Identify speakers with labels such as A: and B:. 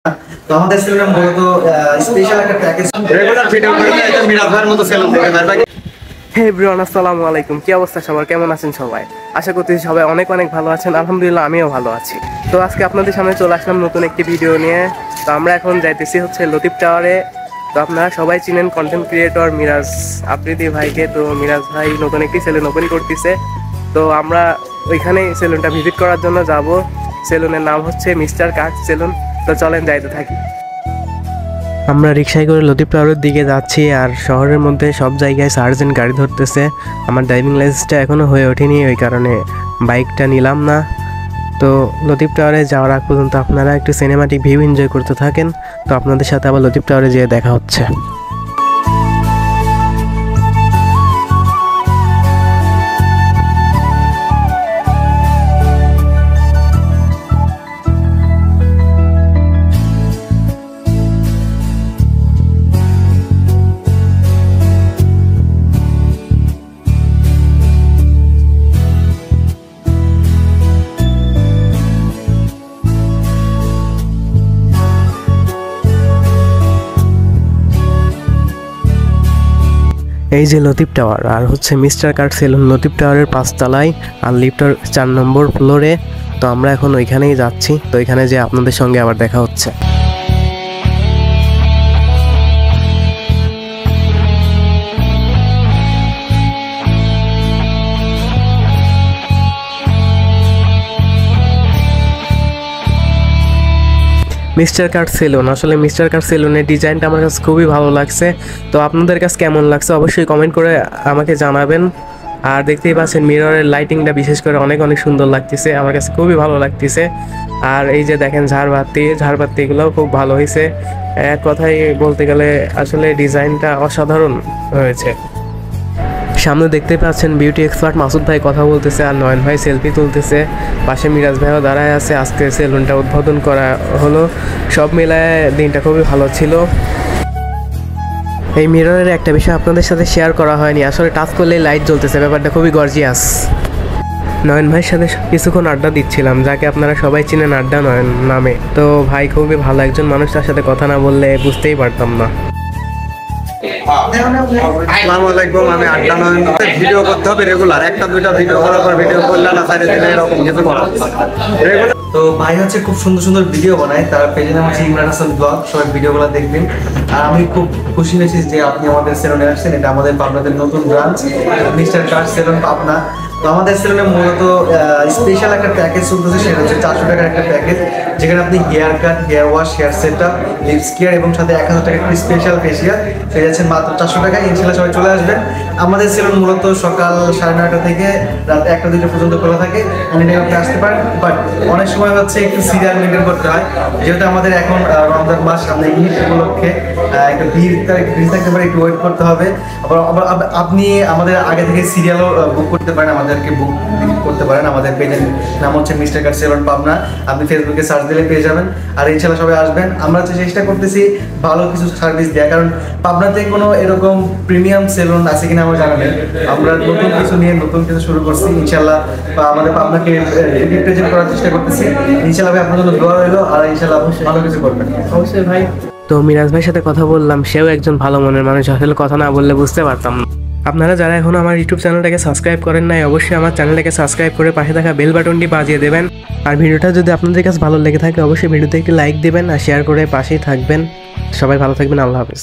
A: তো আমাদের সেলুনে মূলত স্পেশাল একটা প্যাকেজ রেগুলার ভিডিও করে এটা মিরাজ ভাইয়ের মতো সেলুন থেকে ভাই।
B: হে এভরিওয়ান, আসসালামু আলাইকুম। কি অবস্থা সবার, কেমন আছেন সবাই? আশা করতেছি সবাই অনেক অনেক ভালো আছেন। আলহামদুলিল্লাহ আমিও ভালো আছি। তো আজকে আপনাদের সামনে চলে আসলাম নতুন একটি ভিডিও নিয়ে। তো আমরা এখন যাইতেছি হচ্ছে লতিফ টাওয়ারে। তো আপনারা সবাই চিনেন কন্টেন্ট ক্রিয়েটর মিরাজ আফ্রিদি ভাইকে। তো মিরাজ ভাই নতুন একটি সেলুন ওপেন করতেছে। তো আমরা ওইখানে সেলুনটা ভিজিট করার জন্য যাব। সেলুনের নাম হচ্ছে মিস্টার কাট সেলুন। তো চলেন যাইতে থাকি। আমরা রিক্সায় করে লতিফ টাওয়ারের দিকে যাচ্ছি, আর শহরের মধ্যে সব জায়গায় সার্জেন্ট গাড়ি ধরতেছে। আমার ড্রাইভিং লাইসেন্সটা এখনও হয়ে ওঠেনি, ওই কারণে বাইকটা নিলাম না। তো লতিফ টাওয়ারে যাওয়ার আগ পর্যন্ত আপনারা একটু সিনেমাটিক ভিউ এনজয় করতে থাকেন। তো আপনাদের সাথে আবার লতিফ টাওয়ারে যেয়ে দেখা হচ্ছে। এই যে লতিফ টাওয়ার, আর হচ্ছে মিস্টার কাট সেলুন লতিফ টাওয়ারের 5 তলায়, আর লিফটার 4 নম্বর ফ্লোরে। তো আমরা এখন ওইখানেই যাচ্ছি। তো এখানে যে আপনাদের সঙ্গে আবার দেখা হচ্ছে। মিস্টার কাট সেলুন, আসলে মিস্টার কাট সেলুনের ডিজাইনটা আমার কাছে খুবই ভালো লাগছে। তো আপনাদের কাছে কেমন লাগছে অবশ্যই কমেন্ট করে আমাকে জানাবেন। আর দেখতেই পাচ্ছেন মিররের লাইটিংটা বিশেষ করে অনেক অনেক সুন্দর লাগতেছে, আমার কাছে খুবই ভালো লাগতেছে। আর এই যে দেখেন ঝাড়বাতিগুলোও খুব ভালো হয়েছে। এক কথায় বলতে গেলে আসলে ডিজাইনটা অসাধারণ হয়েছে। সামনে দেখতে পাচ্ছেন বিউটি এক্সপার্ট মাসুদ ভাই কথা বলতেছে, আর নয়ন ভাই সেলফি তুলতেছে। পাশে মিরাজ ভাইও দাঁড়ায় আছে। আজকে সেলুনটা উদ্বোধন করা হলো। সব মিলায় দিনটা খুবই ভালো ছিল। এই মিররের একটা বিষয় আপনাদের সাথে শেয়ার করা হয়নি, আসলে টাচ করলেই লাইট জ্বলতেছে, ব্যাপারটা খুবই গর্জিয়াস। নয়ন ভাইয়ের সাথে কিছুক্ষণ আড্ডা দিচ্ছিলাম, যাকে আপনারা সবাই চিনেন আড্ডা নয়ন নামে। তো ভাই খুবই ভালো একজন মানুষ, তার সাথে কথা না বললে বুঝতেই পারতাম না।
A: আসসালামু আলাইকুম, আমি আড্ডা নয়ন। ভিডিও করতে হবে রেগুলার, একটা দুইটা ভিডিও করার পর ভিডিও করলে না সাইডে দিলে এরকম কিছু করা রেগুলার। তো ভাই হচ্ছে খুব সুন্দর সুন্দর ভিডিও বানায়, তার পেজের নাম হচ্ছে ইমরান হাসান ব্লগ। সবাই ভিডিওগুলো দেখবেন। আর আমি খুব খুশি হয়েছি যে আপনি আমাদের সেলুনে আসছেন। এটা আমাদের পাবনাতে নতুন branch, mister cut salon Pabna. তো আমাদের সেলুনে মূলত স্পেশাল একটা প্যাকেজ চলতেছে, সেটা হচ্ছে 400 টাকার একটা প্যাকেজ, যেখানে আপনি hair cut, hair wash, hair setup, lips care এবং সাথে 1000 টাকার একটা স্পেশাল ফেসিয়াল পেয়ে যাচ্ছেন মাত্র 400 টাকায়। ইনশাআল্লাহ সবাই চলে আসবেন। আমাদের সেলুন মূলত সকাল 9:30টা থেকে রাত 1টা-2টা পর্যন্ত খোলা থাকে। অনেক আপনি আসতে পারেন, বাট অনেক সময় হচ্ছে একটু সিরিয়াল মেনটেন করতে হয়, যেহেতু আমাদের এখন রমজান মাস সামনে, ঈদ উপলক্ষে একটা ভিড় থাকতে পারে, একটু ওয়েট করতে হবে। আবার আপনি আমাদের আগে থেকে সিরিয়ালও বুক করতে পারেন, আমাদেরকে বুক করতে পারেন। আমাদের পেজের নাম হচ্ছে মিস্টার কাট সেলুন পাবনা। আপনি ফেসবুকে সার্চ দিলে পেয়ে যাবেন। আর ইনশাআল্লাহ সবাই আসবেন। আমরা চেষ্টা করতেছি ভালো কিছু সার্ভিস দেওয়া, কারণ পাবনাতে কোনো এরকম প্রিমিয়াম সেলুন আছে কিনা আমার জানা নেই। আমরা নতুন কিছু নিয়ে নতুন কিছু শুরু করছি ইনশাআল্লাহ। আমাদের পাবনাকে রিপ্রেজেন্ট করার চেষ্টা করতেছি। ইনশাআল্লাহ ভাই আপনার জন্য দোয়া রইলো, আর ইনশাআল্লাহ ভালো কিছু করবেন অবশ্যই ভাই।
B: তো মিরাজ ভাইয়ের সাথে কথা বললাম, সেও একজন ভালো মনের মানুষ, আসলে কথা না বললে বুঝতে পারতাম না। আপনারা যারা এখন আমার ইউটিউব চ্যানেলটাকে সাবস্ক্রাইব করেন নাই, অবশ্যই আমার চ্যানেলটাকে সাবস্ক্রাইব করে পাশে থাকা বেল বাটনটি বাজিয়ে দেবেন। আর ভিডিওটা যদি আপনাদের কাছে ভালো লেগে থাকে অবশ্যই ভিডিওতে একটি লাইক দেবেন, আর শেয়ার করে পাশেই থাকবেন। সবাই ভালো থাকবেন, আল্লাহ হাফেজ।